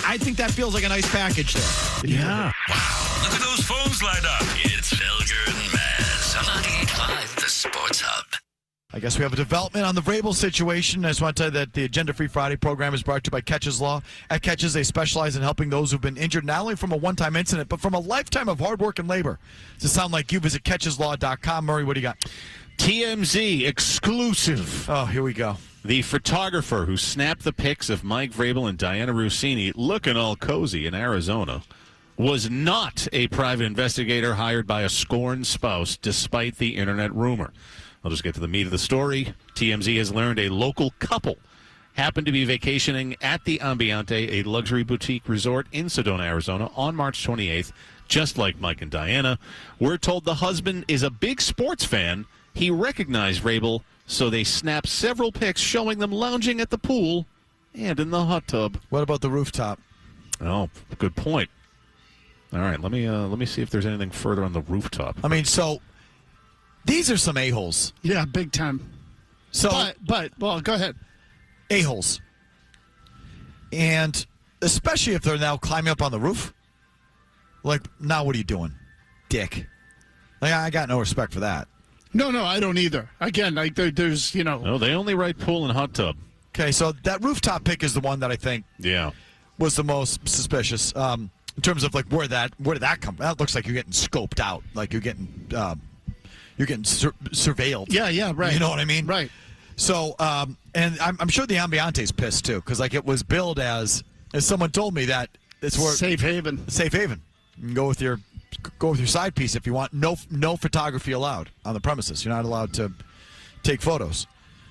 I think that feels like a nice package there. Yeah. Wow, look at those phones light up. It's Felger and Maz on 98.5, the Sports Hub. I guess we have a development on the Vrabel situation. I just want to tell you that the Agenda Free Friday program is brought to you by Catches Law. At Catches, they specialize in helping those who've been injured not only from a one-time incident, but from a lifetime of hard work and labor. To sound like you, visit catcheslaw.com. Murray, what do you got? TMZ exclusive. Oh, here we go. The photographer who snapped the pics of Mike Vrabel and Dianna Russini looking all cozy in Arizona was not a private investigator hired by a scorned spouse, despite the internet rumor. I'll just get to the meat of the story. TMZ has learned a local couple happened to be vacationing at the Ambiente, a luxury boutique resort in Sedona, Arizona, on March 28th, just like Mike and Dianna. We're told the husband is a big sports fan. He recognized Vrabel, so they snapped several pics showing them lounging at the pool and in the hot tub. What about the rooftop? Oh, good point. All right, let me see if there's anything further on the rooftop. I mean, so these are some a-holes. Yeah, big time. So, well, go ahead. A-holes. And especially if they're now climbing up on the roof. Like, now what are you doing, dick? Like, I got no respect for that. No, I don't either. Again, like there's, No, they only write pool and hot tub. Okay, so that rooftop pic is the one that I think was the most suspicious in terms of, like, where did that come from? That looks like you're getting scoped out. Like, you're getting surveilled. Yeah, right. You know what I mean? Right. So, and I'm sure the Ambiante's pissed too, because like it was billed as someone told me that it's where safe haven. Safe haven. You can go with your side piece if you want. No photography allowed on the premises. You're not allowed to take photos.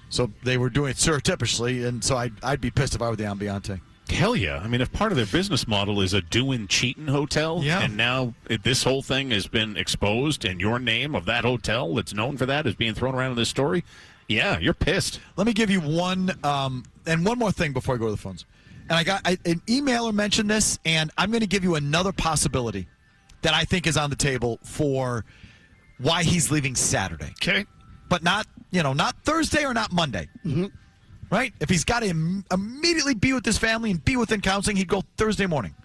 So they were doing it surreptitiously, and so I'd be pissed if I were the Ambiente. Hell yeah. I mean, if part of their business model is a doing cheating hotel, and now this whole thing has been exposed and your name of that hotel that's known for that is being thrown around in this story, yeah, you're pissed. Let me give you one more thing before I go to the phones. And an emailer mentioned this, and I'm going to give you another possibility that I think is on the table for why he's leaving Saturday. Okay. But not Thursday or not Monday. Mm-hmm. Right? If he's got to immediately be with his family and be within counseling, he'd go Thursday morning.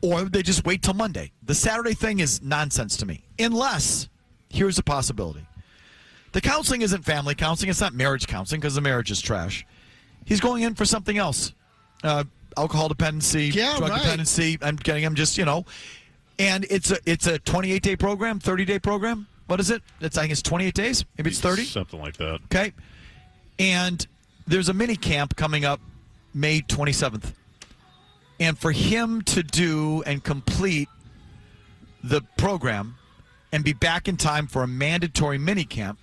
Or they just wait till Monday. The Saturday thing is nonsense to me. Unless, here's a possibility. The counseling isn't family counseling. It's not marriage counseling because the marriage is trash. He's going in for something else. Alcohol dependency, drug dependency. I'm getting him just, And it's a 28-day program, 30-day program. What is it? I think it's 28 days. Maybe it's 30. Something like that. Okay. And there's a mini camp coming up May 27th. And for him to do and complete the program and be back in time for a mandatory mini camp,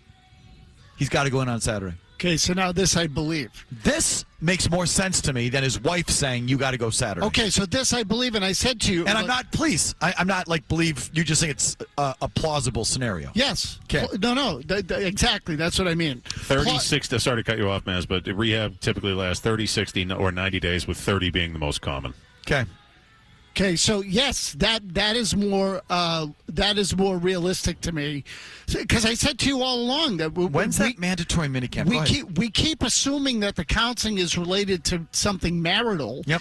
he's got to go in on Saturday. Okay, so now this I believe. This makes more sense to me than his wife saying you got to go Saturday. Okay, so this I believe, and I said to you. And I'm not, please, I'm not believe, you just think it's a plausible scenario. Yes. Okay. No, exactly. That's what I mean. 36, sorry to cut you off, Maz, but rehab typically lasts 30, 60, or 90 days, with 30 being the most common. Okay. Okay, so yes, that is more realistic to me, because I said to you all along that when's that mandatory minicamp? We keep assuming that the counseling is related to something marital. Yep.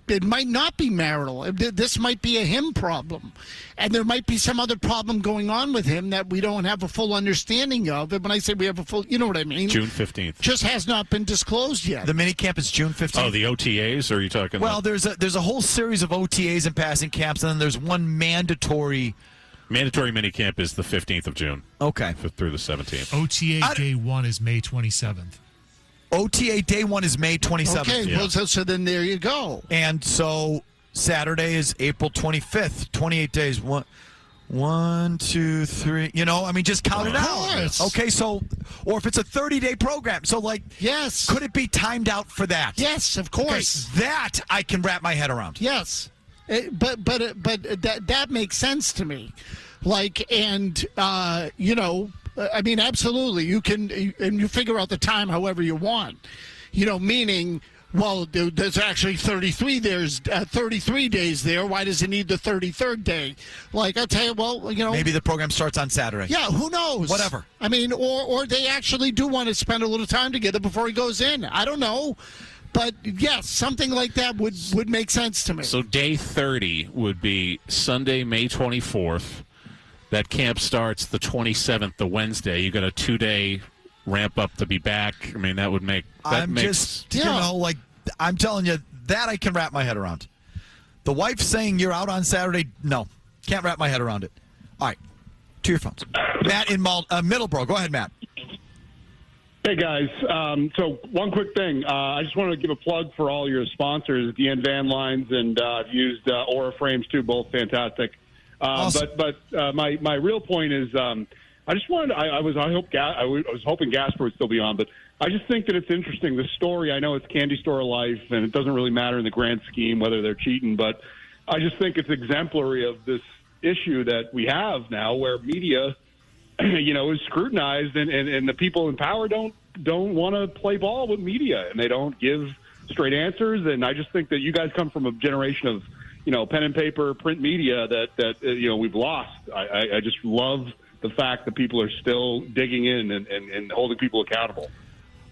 It might not be marital. This might be a him problem, and there might be some other problem going on with him that we don't have a full understanding of. And when I say we have a full, you know what I mean? June 15th. Just has not been disclosed yet. The minicamp is June 15th. Oh, the OTAs? Or are you talking? Well, there's a whole series of OTAs and passing camps, and then there's one mandatory. Mandatory minicamp is the 15th of June. Okay. Through the 17th. OTA Day 1 is May 27th. OTA Day 1 is May 27th. Okay, yeah. Well, so then there you go. And so Saturday is April 25th. 28 days. One, two, three. Just count it out. Okay, so, or if it's a 30-day program. So, yes. Could it be timed out for that? Yes, of course. Okay, that I can wrap my head around. Yes. But that makes sense to me. Absolutely. You can, and you figure out the time however you want. Meaning, well, there's actually 33. There's 33 days there. Why does it need the 33rd day? I tell you, maybe the program starts on Saturday. Yeah, who knows? Whatever. Or they actually do want to spend a little time together before he goes in. I don't know. But yes, something like that would make sense to me. So day 30 would be Sunday, May 24th. That camp starts the 27th, the Wednesday. You got a 2-day ramp up to be back. I mean, that would make. I'm telling you, that I can wrap my head around. The wife saying you're out on Saturday, no, can't wrap my head around it. All right, to your phones. Matt in Middleborough. Go ahead, Matt. Hey, guys. So one quick thing. I just wanted to give a plug for all your sponsors, the Van Lines, and I've used Aura Frames, too, both fantastic. Awesome. But my real point is I just wanted – I was hoping Gasper would still be on, but I just think that it's interesting. The story, I know it's candy store life, and it doesn't really matter in the grand scheme whether they're cheating, but I just think it's exemplary of this issue that we have now where media – is scrutinized, and the people in power don't want to play ball with media, and they don't give straight answers. And I just think that you guys come from a generation of, pen and paper, print media that we've lost. I just love the fact that people are still digging in and holding people accountable.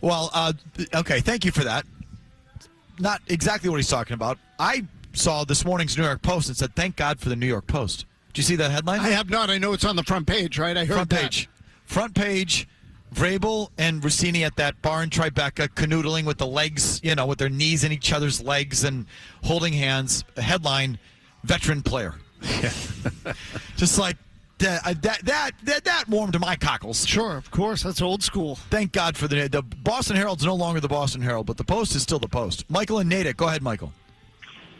Well, okay, thank you for that. Not exactly what he's talking about. I saw this morning's New York Post and said, thank God for the New York Post. Did you see that headline? I have not. I know it's on the front page, right? I heard Front page, Vrabel and Russini at that bar in Tribeca canoodling with the legs, with their knees in each other's legs and holding hands. Headline, veteran player. Just like that warmed my cockles. Sure, of course. That's old school. Thank God for the Boston Herald's no longer the Boston Herald, but the Post is still the Post. Michael and Natick. Go ahead, Michael.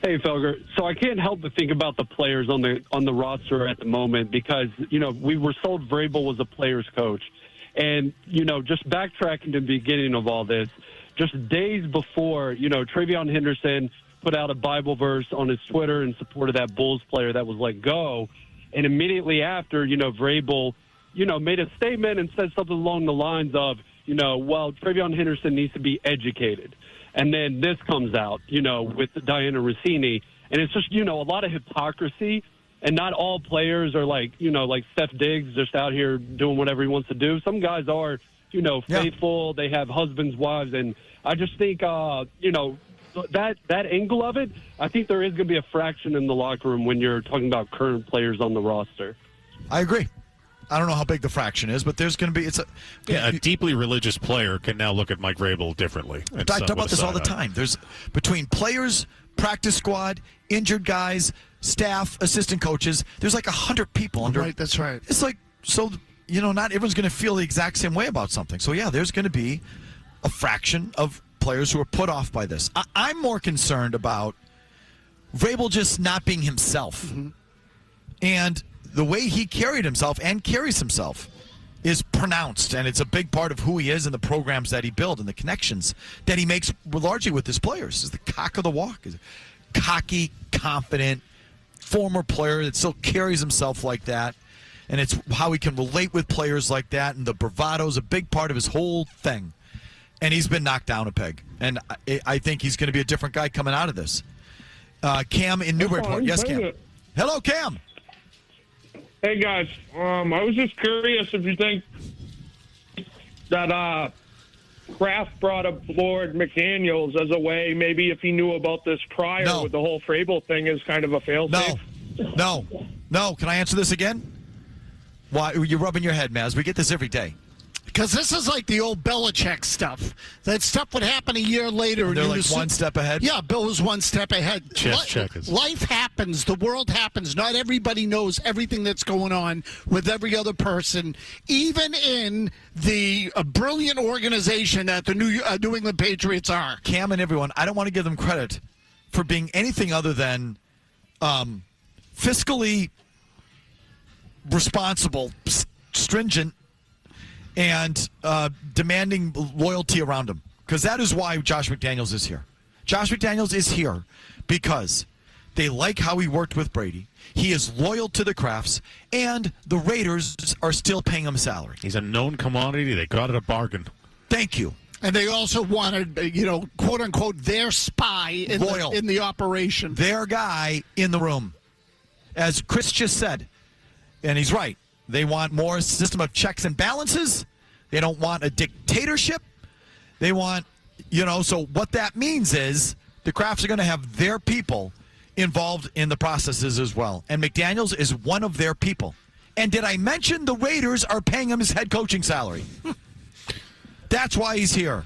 Hey, Felger. So I can't help but think about the players on the roster at the moment because, we were told Vrabel was a player's coach. And, just backtracking to the beginning of all this, just days before, Travion Henderson put out a Bible verse on his Twitter in support of that Bulls player that was let go. And immediately after, Vrabel, made a statement and said something along the lines of, Travion Henderson needs to be educated. And then this comes out, with Dianna Russini. And it's just, a lot of hypocrisy. And not all players are like Steph Diggs, just out here doing whatever he wants to do. Some guys are, faithful. They have husbands, wives. And I just think, that angle of it, I think there is going to be a fraction in the locker room when you're talking about current players on the roster. I agree. I don't know how big the fraction is, but there's going to be a deeply religious player can now look at Mike Vrabel differently. I talk about this all the time. There's between players, practice squad, injured guys, staff, assistant coaches. There's like 100 people under. Right, that's right. It's like not everyone's going to feel the exact same way about something. So yeah, there's going to be a fraction of players who are put off by this. I'm more concerned about Vrabel just not being himself, and the way he carried himself and carries himself is pronounced, and it's a big part of who he is and the programs that he built and the connections that he makes largely with his players. Is the cock of the walk. Is a cocky, confident, former player that still carries himself like that, and it's how he can relate with players like that, and the bravado is a big part of his whole thing. And he's been knocked down a peg, and I think he's going to be a different guy coming out of this. Cam in Newburyport. Yes, Cam. Hello, Cam. Hey, guys. I was just curious if you think that Kraft brought up Lord McDaniels as a way, maybe if he knew about this prior with the whole Vrabel thing as kind of a fail-safe. No. Can I answer this again? Why you're rubbing your head, Maz? We get this every day. Because this is like the old Belichick stuff. That stuff would happen a year later. And they're like one step ahead? Yeah, Bill was one step ahead. Life happens. The world happens. Not everybody knows everything that's going on with every other person, even in the brilliant organization that the New England Patriots are. Cam and everyone, I don't want to give them credit for being anything other than fiscally responsible, stringent, and demanding loyalty around him. Because that is why Josh McDaniels is here. Josh McDaniels is here because they like how he worked with Brady. He is loyal to the Crafts, and the Raiders are still paying him salary. He's a known commodity. They got it a bargain. Thank you. And they also wanted, quote unquote, their spy in the operation. Their guy in the room. As Chris just said, and he's right, they want more system of checks and balances. They don't want a dictatorship. They want So what that means is the Krafts are going to have their people involved in the processes as well. And McDaniels is one of their people. And did I mention the Raiders are paying him his head coaching salary? That's why he's here.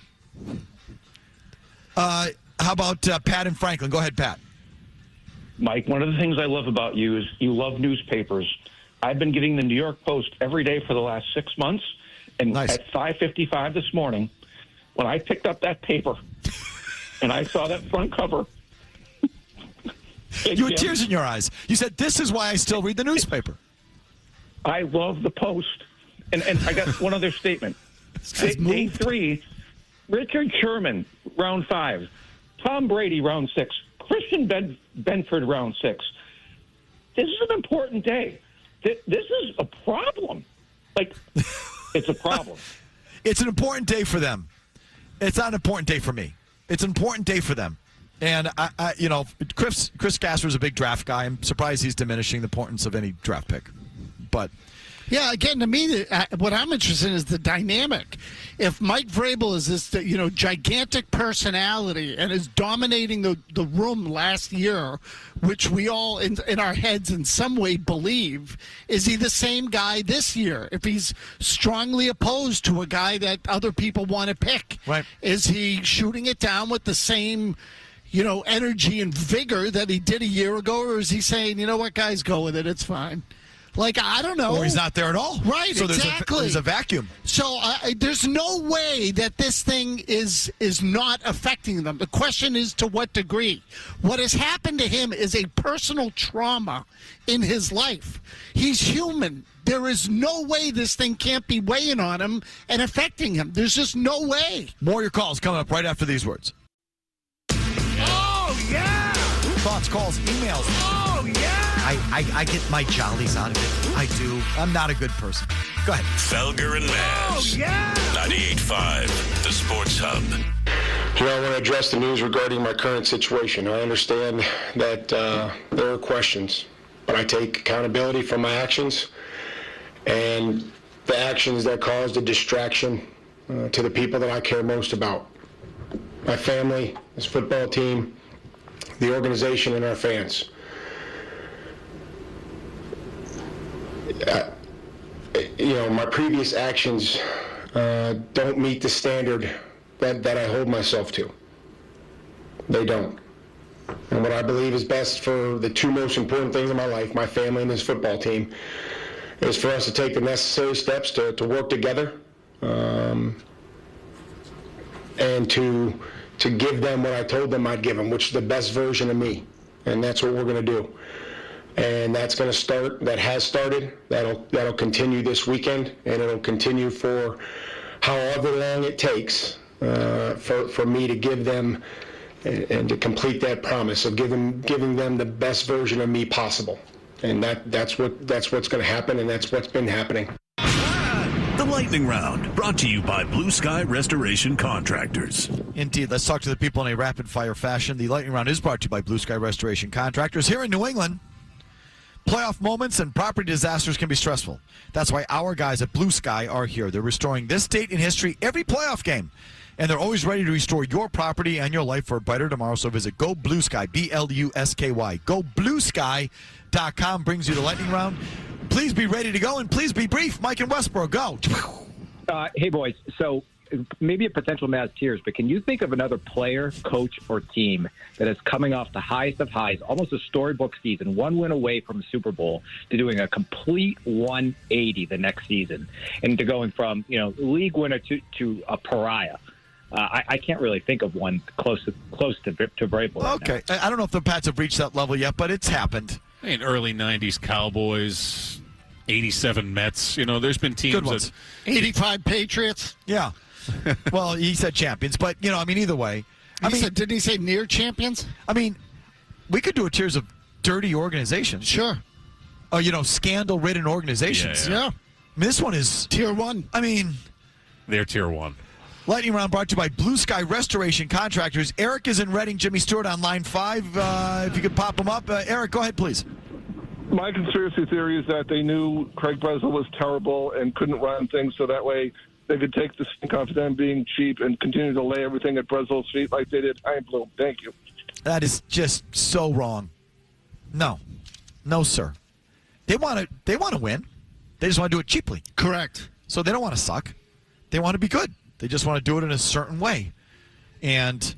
How about Pat and Franklin? Go ahead, Pat. Mike, one of the things I love about you is you love newspapers. I've been getting the New York Post every day for the last 6 months. And nice. At 5:55 this morning, when I picked up that paper and I saw that front cover. You had tears in your eyes. You said, this is why I still read the newspaper. I love the Post. And I got one other statement. Day 3, Richard Sherman, round 5. Tom Brady, round 6. Christian Benford, round 6. This is an important day. This is a problem. It's a problem. It's an important day for them. It's not an important day for me. It's an important day for them. And, Chris Gasper's a big draft guy. I'm surprised he's diminishing the importance of any draft pick. But... yeah, again, to me, what I'm interested in is the dynamic. If Mike Vrabel is this, gigantic personality and is dominating the room last year, which we all in our heads in some way believe, is he the same guy this year? If he's strongly opposed to a guy that other people want to pick, right? Is he shooting it down with the same energy and vigor that he did a year ago, or is he saying, you know what, guys, go with it, it's fine? I don't know. Or he's not there at all. Right, so exactly. There's a vacuum. So there's no way that this thing is not affecting them. The question is to what degree. What has happened to him is a personal trauma in his life. He's human. There is no way this thing can't be weighing on him and affecting him. There's just no way. More of your calls coming up right after these words. Oh, yeah! Thoughts, calls, emails. Oh, yeah! I get my jollies out of it. I do. I'm not a good person. Go ahead. Felger and Maz. Oh, yeah! 98.5, the Sports Hub. I want to address the news regarding my current situation. I understand that there are questions, but I take accountability for my actions and the actions that caused a distraction to the people that I care most about. My family, this football team, the organization, and our fans. My previous actions don't meet the standard that I hold myself to. They don't. And what I believe is best for the two most important things in my life, my family and this football team, is for us to take the necessary steps to work together and to give them what I told them I'd give them, which is the best version of me. And that's what we're going to do. And that's going to start, that has started, that'll continue this weekend, and it'll continue for however long it takes for me to give them and to complete that promise of giving them the best version of me possible. And that's what's going to happen, and that's what's been happening. The Lightning Round, brought to you by Blue Sky Restoration Contractors. Indeed. Let's talk to the people in a rapid-fire fashion. The Lightning Round is brought to you by Blue Sky Restoration Contractors. Here in New England, playoff moments and property disasters can be stressful. That's why our guys at Blue Sky are here. They're restoring this date in history every playoff game. And they're always ready to restore your property and your life for a brighter tomorrow. So visit Go Blue Sky, BLUSKY. GoBlueSky.com brings you the Lightning Round. Please be ready to go, and please be brief. Mike and Westboro, go. Hey, boys. So maybe a potential Maz tears, but can you think of another player, coach, or team that is coming off the highest of highs, almost a storybook season, one win away from a Super Bowl, to doing a complete 180 the next season, and to going from league winner to a pariah? I can't really think of one close to Vrabel. Right okay, now. I don't know if the Pats have reached that level yet, but it's happened. In early 90s Cowboys, 87 Mets. There's been teams that 85 Patriots. Yeah. Well, he said champions, but either way. Didn't he say near champions? We could do a tiers of dirty organizations. Sure. Scandal-ridden organizations. Yeah. This one is tier 1. They're tier 1. Lightning Round brought to you by Blue Sky Restoration Contractors. Eric is in Reading. Jimmy Stewart on line 5. If you could pop him up. Eric, go ahead, please. My conspiracy theory is that they knew Craig Breslow was terrible and couldn't run things, so that way they could take the stink off them being cheap and continue to lay everything at Breslow's feet like they did Iron Bloom. Thank you. That is just so wrong. No, sir. They want to win. They just want to do it cheaply. Correct. So they don't want to suck. They want to be good. They just want to do it in a certain way. And,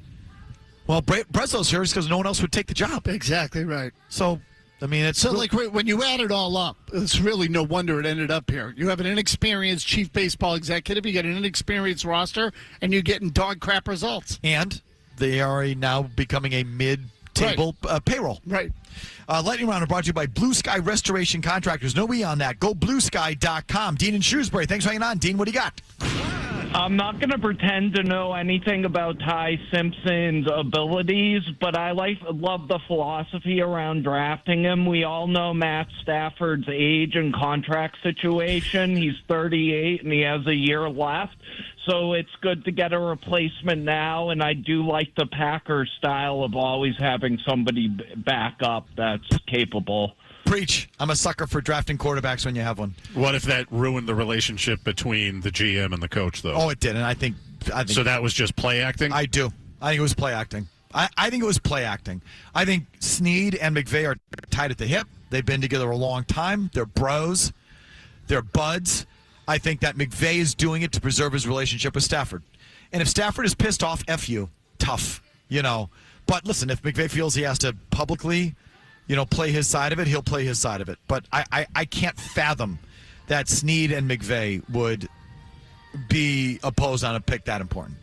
well, Breslow's here because no one else would take the job. Exactly right. So, I mean, it's... So, like, when you add it all up, it's really no wonder it ended up here. You have an inexperienced chief baseball executive, you get an inexperienced roster, and you're getting dog crap results. And they are now becoming a mid-table payroll. Right. Lightning Round are brought to you by Blue Sky Restoration Contractors. No we on that. Go bluesky.com. Dean in Shrewsbury. Thanks for hanging on. Dean, what do you got? I'm not going to pretend to know anything about Ty Simpson's abilities, but I love the philosophy around drafting him. We all know Matt Stafford's age and contract situation. He's 38 and he has a year left. So it's good to get a replacement now, and I do like the Packers style of always having somebody back up that's capable. Preach. I'm a sucker for drafting quarterbacks when you have one. What if that ruined the relationship between the GM and the coach, though? Oh, it did, and I think so that was just play acting? I do. I think it was play acting. I think it was play acting. I think Snead and McVay are tied at the hip. They've been together a long time. They're bros. They're buds. I think that McVay is doing it to preserve his relationship with Stafford. And if Stafford is pissed off, F you. Tough, But listen, if McVay feels he has to publicly, play his side of it, he'll play his side of it. But I can't fathom that Snead and McVay would be opposed on a pick that important.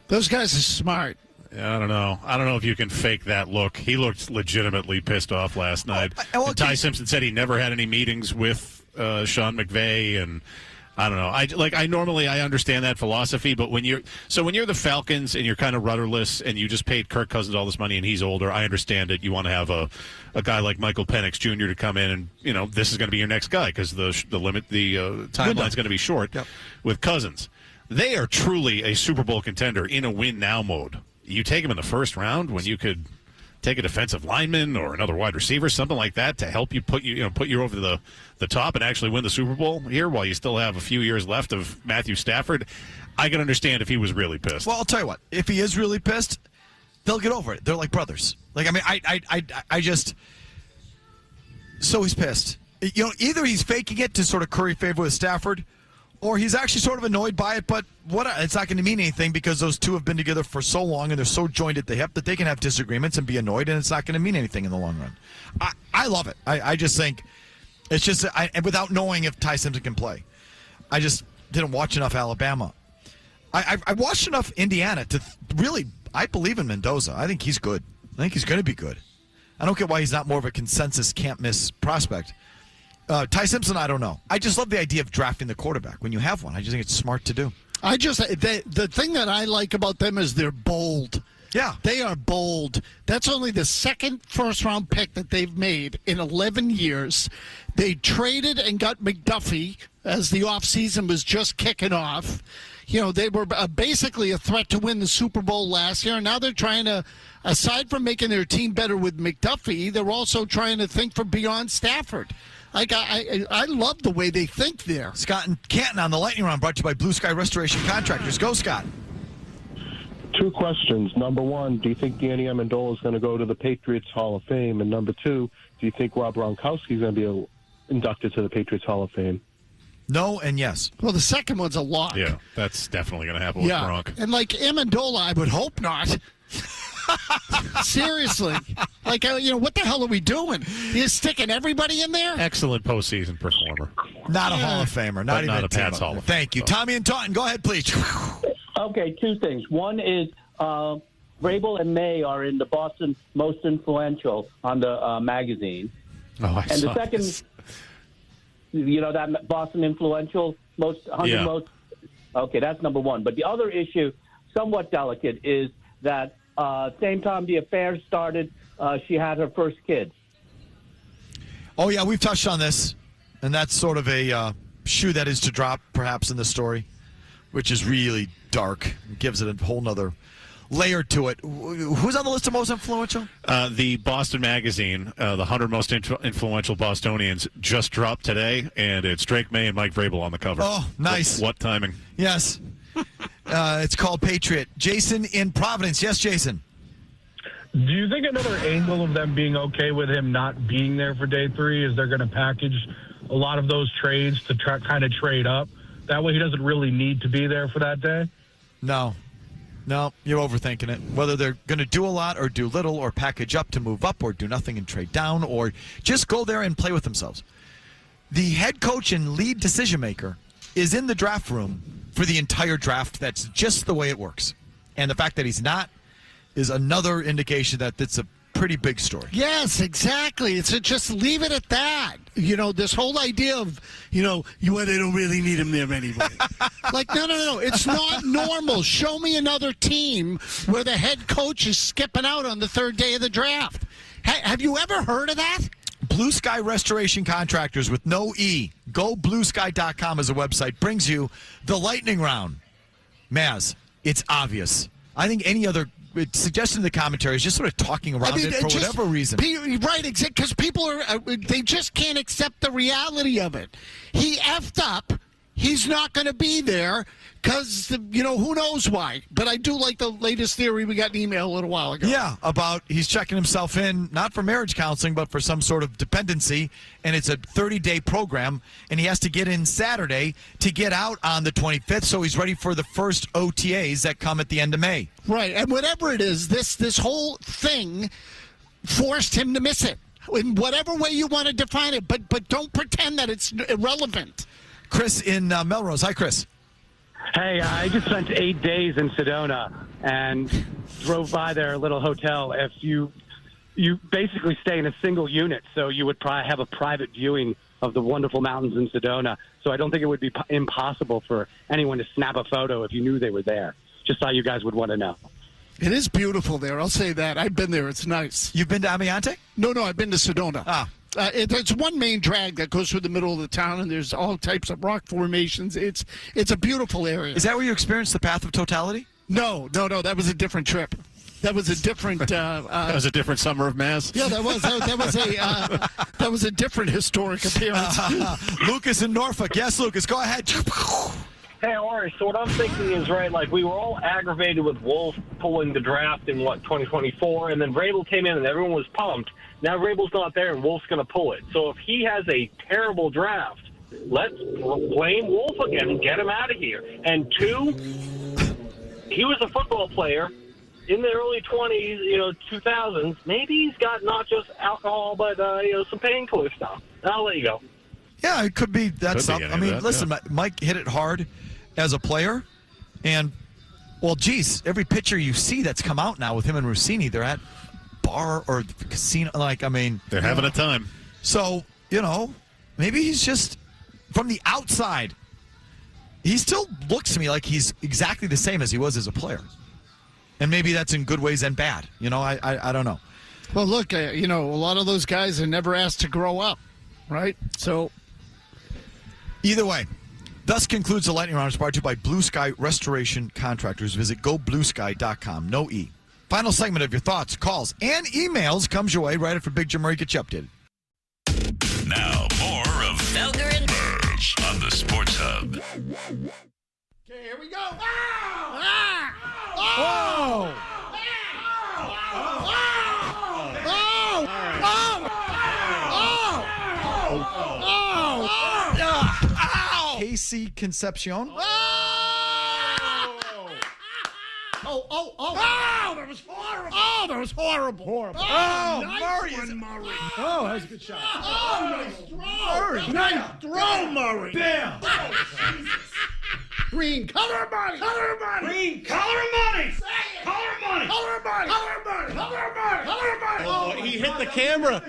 Those guys are smart. Yeah, I don't know. I don't know if you can fake that look. He looked legitimately pissed off last night. And Ty Simpson said he never had any meetings with Sean McVay, and I don't know. I understand that philosophy, but when you're the Falcons and you're kind of rudderless and you just paid Kirk Cousins all this money and he's older, I understand it. You want to have a guy like Michael Penix Jr. to come in and this is going to be your next guy because the timeline's going to be short with Cousins. They are truly a Super Bowl contender in a win now mode. You take him in the first round when you could take a defensive lineman or another wide receiver, something like that, to help you put you over the top and actually win the Super Bowl here while you still have a few years left of Matthew Stafford. I can understand if he was really pissed. Well, I'll tell you what. If he is really pissed, they'll get over it. They're like brothers. So he's pissed. Either he's faking it to sort of curry favor with Stafford, or he's actually sort of annoyed by it, but it's not going to mean anything because those two have been together for so long and they're so joined at the hip that they can have disagreements and be annoyed, and it's not going to mean anything in the long run. I love it. I just think it's just without knowing if Ty Simpson can play. I just didn't watch enough Alabama. I watched enough Indiana to really, I believe in Mendoza. I think he's good. I think he's going to be good. I don't get why he's not more of a consensus can't-miss prospect. Ty Simpson, I don't know. I just love the idea of drafting the quarterback when you have one. I just think it's smart to do. The thing that I like about them is they're bold. Yeah. They are bold. That's only the second first-round pick that they've made in 11 years. They traded and got McDuffie as the offseason was just kicking off. They were basically a threat to win the Super Bowl last year. And now they're trying to, aside from making their team better with McDuffie, they're also trying to think for beyond Stafford. I love the way they think there. Scott and Canton on the Lightning Round, brought to you by Blue Sky Restoration Contractors. Go, Scott. Two questions. Number one, do you think Dianna Amendola is going to go to the Patriots Hall of Fame? And number two, do you think Rob Gronkowski is going to be inducted to the Patriots Hall of Fame? No and yes. Well, the second one's a lock. Yeah, that's definitely going to happen with Gronk. And like Amendola, I would hope not. Seriously. What the hell are we doing? You're sticking everybody in there? Excellent postseason performer. Not a Hall of Famer. Not even a Pats Hall of Famer. Thank you. Tommy and Taunton, go ahead, please. Okay, two things. One is Vrabel and May are in the Boston Most Influential on the magazine. Oh, and the second, that Boston Influential, most. Okay, that's number one. But the other issue, somewhat delicate, is that same time the affair started, she had her first kid. Oh, yeah, we've touched on this, and that's sort of a shoe that is to drop, perhaps, in the story, which is really dark. It gives it a whole nother layer to it. Who's on the list of most influential? The Boston Magazine, the 100 most influential Bostonians, just dropped today, and it's Drake May and Mike Vrabel on the cover. Oh, nice. What timing? Yes. It's called Patriot. Jason in Providence. Yes, Jason. Do you think another angle of them being okay with him not being there for day 3 is they're going to package a lot of those trades to kind of trade up? That way he doesn't really need to be there for that day? No, you're overthinking it. Whether they're going to do a lot or do little or package up to move up or do nothing and trade down or just go there and play with themselves. The head coach and lead decision maker is in the draft room for the entire draft. That's just the way it works. And the fact that he's not is another indication that it's a pretty big story. Yes, exactly. It's just leave it at that. This whole idea of, they don't really need him there anyway. Like, no. It's not normal. Show me another team where the head coach is skipping out on the 3rd day of the draft. Have you ever heard of that? Blue Sky Restoration Contractors with no E. GoBlueSky.com as a website brings you the lightning round. Maz, it's obvious. I think any other suggestion in the commentary is just sort of talking around it for whatever reason. Right, because people they just can't accept the reality of it. He effed up. He's not going to be there because, who knows why. But I do like the latest theory we got an email a little while ago. Yeah, about he's checking himself in, not for marriage counseling, but for some sort of dependency, and it's a 30-day program, and he has to get in Saturday to get out on the 25th, so he's ready for the first OTAs that come at the end of May. Right, and whatever it is, this whole thing forced him to miss it. In whatever way you want to define it, but don't pretend that it's irrelevant. Chris in Melrose. Hi, Chris. Hey, I just spent 8 days in Sedona and drove by their little hotel. If you basically stay in a single unit, so you would probably have a private viewing of the wonderful mountains in Sedona. So I don't think it would be impossible for anyone to snap a photo if you knew they were there. Just thought you guys would want to know. It is beautiful there. I'll say that. I've been there. It's nice. You've been to Amiante? No, I've been to Sedona. Ah. It's one main drag that goes through the middle of the town, and there's all types of rock formations. It's a beautiful area. Is that where you experienced the path of totality? No. That was a different trip. That was a different. That was a different summer of Mass. Yeah, that was a different historic appearance. Lucas in Norfolk. Yes, Lucas, go ahead. Hey, Ari, so what I'm thinking is, right, like we were all aggravated with Wolf pulling the draft in, 2024, and then Vrabel came in and everyone was pumped. Now Vrabel's not there and Wolf's going to pull it. So if he has a terrible draft, let's blame Wolf again and get him out of here. And 2, he was a football player in the early 20s, 2000s. Maybe he's got not just alcohol, but, some painkiller stuff. I'll let you go. Yeah, it could be that stuff. I mean, listen, yeah. Mike hit it hard as a player. And, well, geez, every picture you see that's come out now with him and Russini, they're at bar or casino. They're having a time. So, maybe he's just, from the outside, he still looks to me like he's exactly the same as he was as a player. And maybe that's in good ways and bad. I don't know. Well, look, a lot of those guys are never asked to grow up, right? So, either way, thus concludes the Lightning Round, brought to you by Blue Sky Restoration Contractors. Visit GoBlueSky.com. No E. Final segment of your thoughts, calls, and emails comes your way right after Big Jim Murray gets you updated. Now, more of Felger and Burge on the Sports Hub. Okay, here we go. Casey Concepcion. That was horrible. That was horrible. Nice Murray. Oh, that was a good shot. Nice throw. Nice throw, Murray. Damn. Green, color money. Green, color money. Color money. Oh, he hit the camera.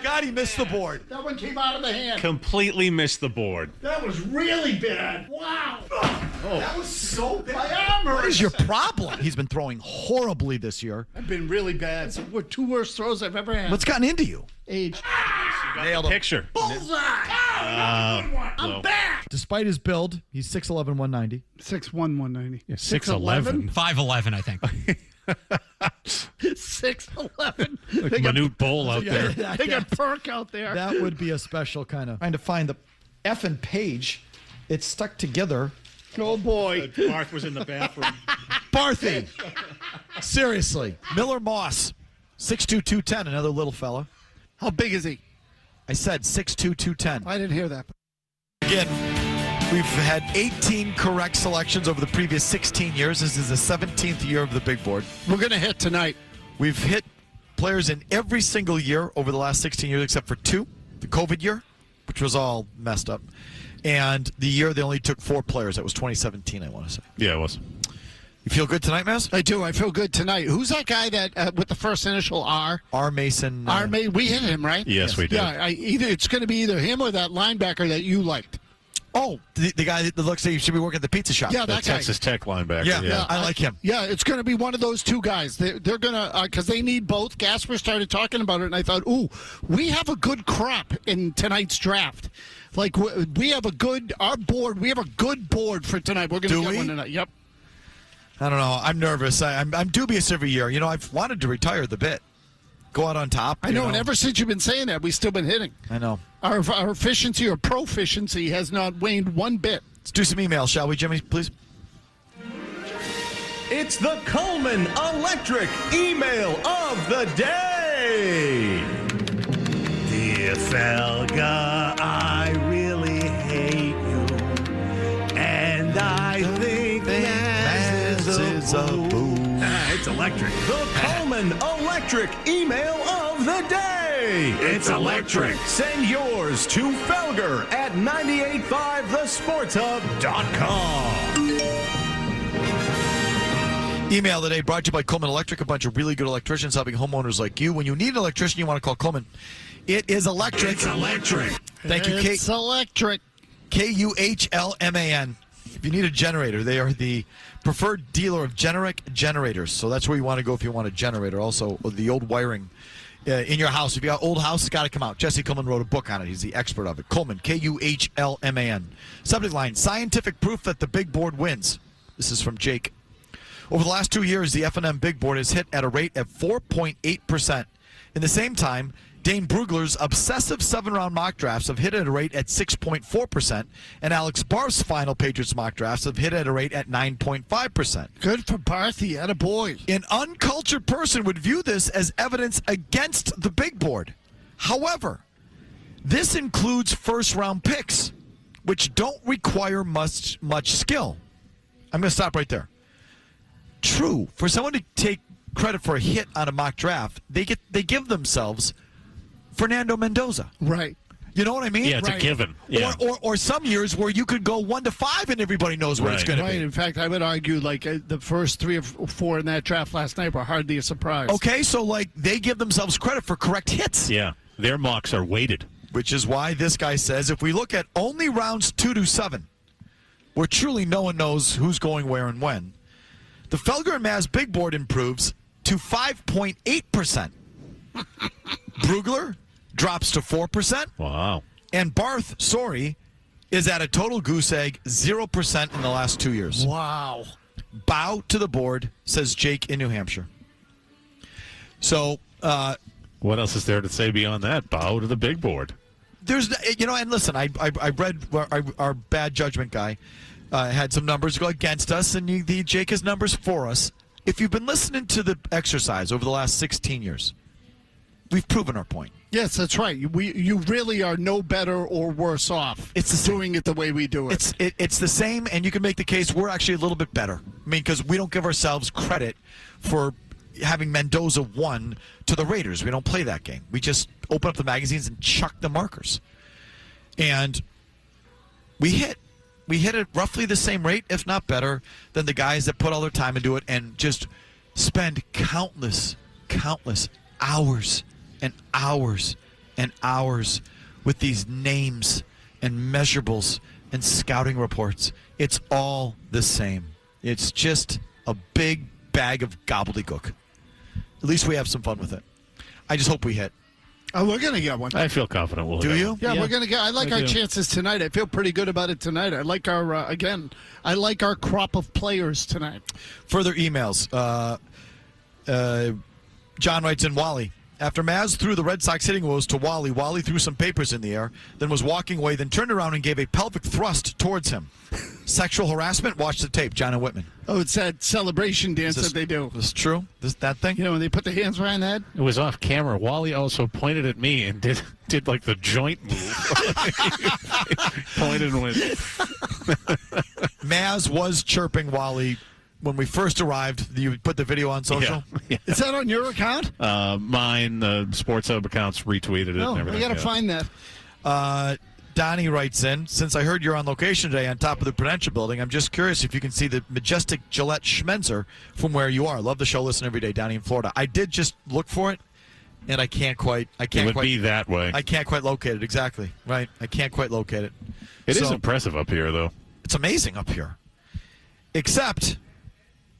God, he missed the board. That one came out of the hand. Completely missed the board. That was really bad. Wow. That was so bad. What is your problem? He's been throwing horribly this year. I've been really bad. Some two worst throws I've ever had. What's gotten into you? Age. Nailed a picture. Bullseye. I'm back. Despite his build, he's 6'11", 190. 6'1", 190. Yeah, 6'11". 5'11", I think. 6'11". Like Manute Bowl out there. They got Perk out there. That would be a special kind of. Trying to find the effing page. It's stuck together. Oh, boy. Barth was in the bathroom. Barthy. Seriously. Miller Moss, 6'2", 210, another little fella. How big is he? I said 6'2", 210. I didn't hear that. Again, we've had 18 correct selections over the previous 16 years. This is the 17th year of the big board. We're going to hit tonight. We've hit players in every single year over the last 16 years except for 2. The COVID year, which was all messed up. And the year they only took 4 players. That was 2017, I want to say. Yeah, it was. You feel good tonight, Maz? I do. I feel good tonight. Who's that guy that with the first initial R? R. Mason. We hit him, right? Yes, we did. Yeah, it's going to be either him or that linebacker that you liked. Oh, the guy that looks like he should be working at the pizza shop. Yeah, The that guy. Texas Tech linebacker. Yeah, I like him. Yeah, it's going to be one of those two guys. They're going to, because they need both. Gasper started talking about it, and I thought, ooh, we have a good crop in tonight's draft. Like, we have a good board for tonight. We're going to get one tonight. Yep. I don't know. I'm nervous. I'm dubious every year. You know, I've wanted to retire the bit. Go out on top. I know, and ever since you've been saying that, we've still been hitting. I know. Our efficiency or proficiency has not waned one bit. Let's do some emails, shall we, Jimmy, please? It's the Coleman Electric email of the day. Dear Felga, I really hate you. And I think Maz is a boo. It's electric. The Coleman Electric email of the day. It's electric. Send yours to Felger at 985thesportshub.com. Email today brought to you by Coleman Electric, a bunch of really good electricians helping homeowners like you. When you need an electrician, you want to call Coleman. It is electric. It's electric. Thank you, Kate. It's electric. Kuhlman. If you need a generator, they are the preferred dealer of generic generators. So that's where you want to go if you want a generator. Also, the old wiring in your house. If you got old house, it's got to come out. Jesse Coleman wrote a book on it. He's the expert of it. Coleman, Kuhlman. Subject line, scientific proof that the big board wins. This is from Jake. Over the last 2 years, the F&M big board has hit at a rate of 4.8%. In the same time, Dane Brugler's obsessive 7-round mock drafts have hit at a rate at 6.4%, and Alex Barth's final Patriots mock drafts have hit at a rate at 9.5%. Good for Barthy, attaboy. An uncultured person would view this as evidence against the big board. However, this includes first-round picks, which don't require much skill. I'm going to stop right there. True, for someone to take credit for a hit on a mock draft, they give themselves Fernando Mendoza. Right. You know what I mean? Yeah, it's a given. Yeah. Or some years where you could go 1 to 5 and everybody knows where it's going to be. In fact, I would argue like the first 3 or 4 in that draft last night were hardly a surprise. Okay, so like they give themselves credit for correct hits. Yeah, their mocks are weighted. Which is why this guy says if we look at only rounds 2 to 7, where truly no one knows who's going where and when, the Felger and Maz big board improves to 5.8%. Brugler drops to 4%. Wow. And Barth, is at a total goose egg 0% in the last 2 years. Wow. Bow to the board, says Jake in New Hampshire. So, what else is there to say beyond that? Bow to the big board. There's, and listen, I read our bad judgment guy had some numbers go against us, and Jake has numbers for us. If you've been listening to the exercise over the last 16 years, we've proven our point. Yes, that's right. You really are no better or worse off. It's doing it the way we do it. It's the same, and you can make the case we're actually a little bit better. I mean, because we don't give ourselves credit for having Mendoza won to the Raiders. We don't play that game. We just open up the magazines and chuck the markers. And we hit at roughly the same rate, if not better, than the guys that put all their time into it and just spend countless hours and hours and hours with these names and measurables and scouting reports. It's all the same. It's just a big bag of gobbledygook. At least we have some fun with it. I just hope we hit. Oh, we're going to get one. I feel confident we'll Do get you? one. Yeah, we're going to get. I like our chances tonight. I feel pretty good about it tonight. I like our I like our crop of players tonight. Further emails. John writes in, Wally. After Maz threw the Red Sox hitting woes to Wally, Wally threw some papers in the air, then was walking away, then turned around and gave a pelvic thrust towards him. Sexual harassment? Watch the tape. John and Whitman. Oh, it's that celebration dance that they do. This true? That thing? You know, when they put the hands behind the head? It was off camera. Wally also pointed at me and did like the joint move. Pointed and went. Maz was chirping Wally when we first arrived. You put the video on social? Yeah. Is that on your account? Mine, the Sports Hub accounts retweeted it and everything. I got to find that. Donnie writes in, since I heard you're on location today on top of the Prudential Building, I'm just curious if you can see the majestic Gillette Schmenzer from where you are. Love the show. Listen every day, Donnie in Florida. I did just look for it, and I can't quite. It would be that way. I can't quite locate it. Exactly. Right. I can't quite locate it. It is impressive up here, though. It's amazing up here. Except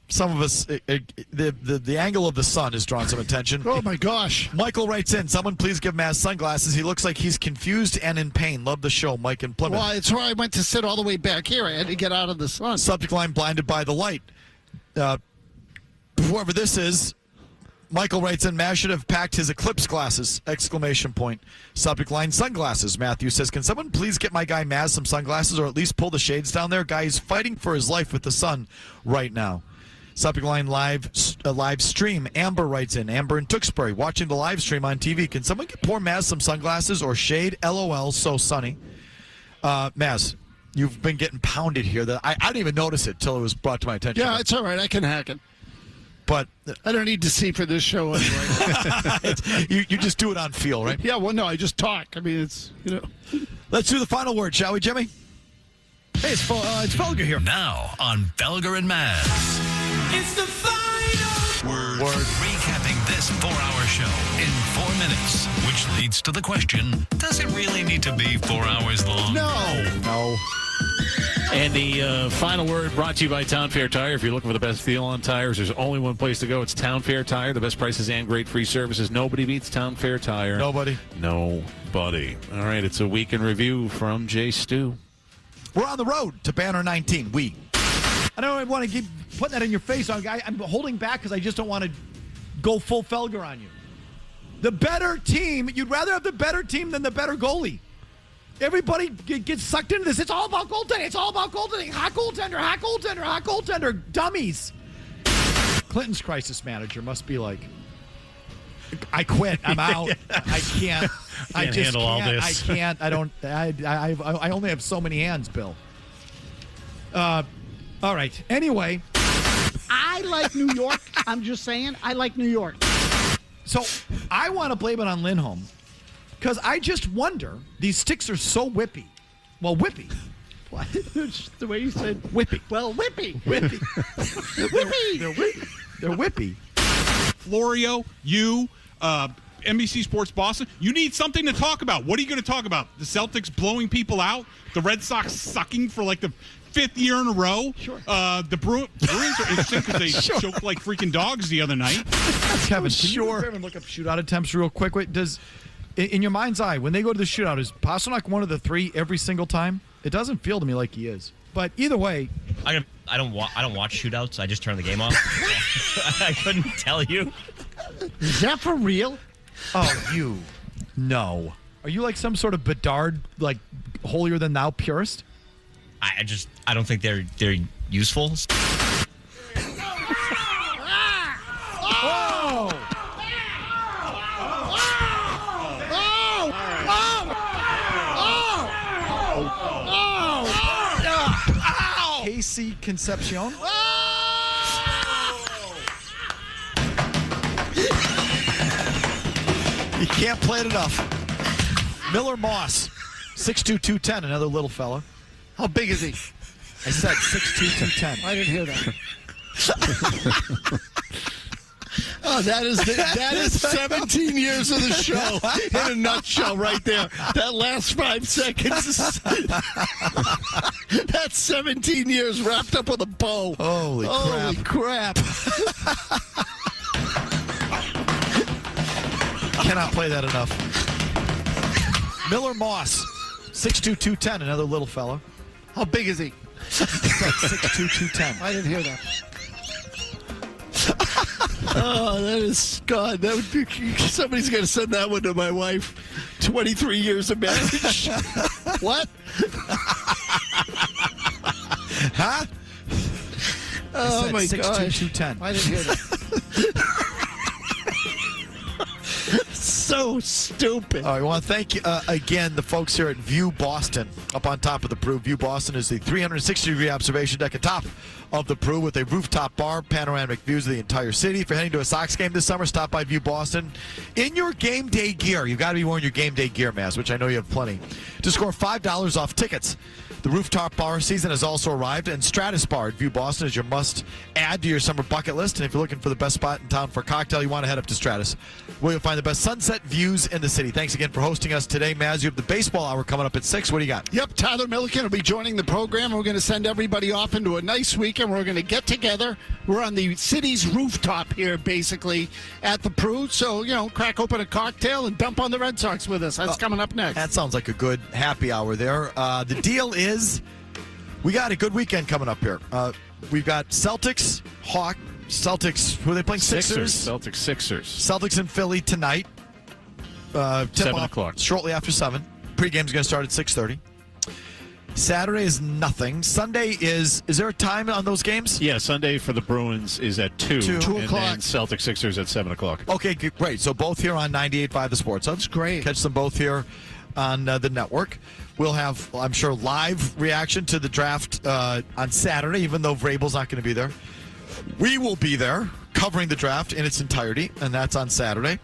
some of us, the angle of the sun has drawn some attention. Oh, my gosh. Michael writes in, someone please give Maz sunglasses. He looks like he's confused and in pain. Love the show, Mike in Plymouth. Well, it's where I went to sit all the way back here. I had to get out of the sun. Subject line, blinded by the light. Whoever this is, Michael writes in, Maz should have packed his eclipse glasses, ! Subject line, sunglasses. Matthew says, can someone please get my guy Maz some sunglasses or at least pull the shades down there? Guy is fighting for his life with the sun right now. Subject line, live stream. Amber writes in, Amber in Tewksbury, watching the live stream on TV. Can someone get poor Maz some sunglasses or shade? LOL, so sunny. Maz, you've been getting pounded here. I didn't even notice it till it was brought to my attention. Yeah, it's all right. I can hack it. But I don't need to see for this show anyway. you just do it on feel, right? Yeah, well, no, I just talk. I mean, it's, Let's do the final word, shall we, Jimmy? Hey, it's Felger here. Now on Felger and Maz. It's the final word. Recapping this 4-hour show in 4 minutes, which leads to the question, does it really need to be 4 hours long? No. And the final word brought to you by Town Fair Tire. If you're looking for the best deal on tires, there's only one place to go. It's Town Fair Tire. The best prices and great free services. Nobody beats Town Fair Tire. Nobody. All right, it's a week in review from Jay Stu. We're on the road to Banner 19. I don't want to keep putting that in your face. I'm holding back because I just don't want to go full Felger on you. The better team, you'd rather have the better team than the better goalie. Everybody gets sucked into this. It's all about goaltending. It's all about goaltending. Hot goaltender, hot goaltender, hot goaltender. Dummies. Clinton's crisis manager must be like, I quit. I'm out. I can't. I just handle all this. I can't. I don't. I only have so many hands, Bill. All right. Anyway, I like New York. I'm just saying, I like New York. So I want to blame it on Lindholm because I just wonder. These sticks are so whippy. Well, whippy. What? Just the way you said whippy. Well, whippy. Whippy. Whippy. They're whippy. They're whippy. Florio, you, NBC Sports Boston, you need something to talk about. What are you going to talk about? The Celtics blowing people out? The Red Sox sucking for like the 5th year in a row? Sure. The Bruins are interesting because they choked like freaking dogs the other night. Kevin, can you look up shootout attempts real quick? Wait, does in your mind's eye, when they go to the shootout, is Pasternak one of the 3 every single time? It doesn't feel to me like he is. But either way, I don't watch shootouts. I just turn the game off. I couldn't tell you. Is that for real? Oh, no. Are you like some sort of Bedard, like holier than thou purist? I don't think they're useful. Casey Concepcion. You can't play it enough. Miller Moss, 6'2", 210, another little fella. How big is he? I said 6'2", 210. I didn't hear that. Oh, that is 17 years of the show in a nutshell right there. That last 5 seconds. That's 17 years wrapped up with a bow. Holy crap. Cannot play that enough. Miller Moss, 6'2", 210, another little fellow. How big is he? 6'2", 210. I didn't hear that. Oh, that is God. That would be, somebody's going to send that one to my wife. 23 years of marriage. What? Huh? Oh my 6'2", gosh. 210. I didn't hear that. So stupid. All right, I want to thank again the folks here at View Boston up on top of the Prue. View Boston is the 360-degree observation deck atop of the Prue with a rooftop bar, panoramic views of the entire city. If you're heading to a Sox game this summer, stop by View Boston in your game day gear. You've got to be wearing your game day gear, Maz, which I know you have plenty, to score $5 off tickets. The rooftop bar season has also arrived, and Stratus Bar at View Boston is your must-add to your summer bucket list. And if you're looking for the best spot in town for a cocktail, you want to head up to Stratus, where you'll find the best sunset views in the city. Thanks again for hosting us today, Maz. You have the baseball hour coming up at 6. What do you got? Yep, Tyler Milliken will be joining the program. We're going to send everybody off into a nice weekend. We're going to get together. We're on the city's rooftop here, basically, at the Prue. So, crack open a cocktail and dump on the Red Sox with us. That's coming up next. That sounds like a good happy hour there. The deal is we got a good weekend coming up here. We've got Celtics, Celtics, who are they playing? Sixers. Celtics in Philly tonight. 7 o'clock. Shortly after 7. Pregame's going to start at 6:30. Saturday is nothing. Sunday is there a time on those games? Yeah, Sunday for the Bruins is at 2. 2 and o'clock. then Celtics Sixers at 7 o'clock. Okay, great. So both here on 98.5 The Sports. That's great. Catch them both here on the network. We'll have, I'm sure, live reaction to the draft on Saturday, even though Vrabel's not going to be there. We will be there covering the draft in its entirety, and that's on Saturday.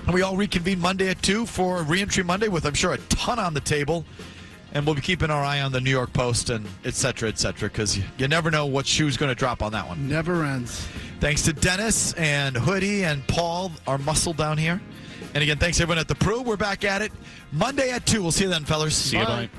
And we all reconvene Monday at 2 for Reentry Monday with, I'm sure, a ton on the table. And we'll be keeping our eye on the New York Post and et cetera, because you never know what shoe's going to drop on that one. Never ends. Thanks to Dennis and Hoodie and Paul, our muscle down here. And again, thanks everyone at the Prue. We're back at it Monday at 2. We'll see you then, fellas. See you, bye.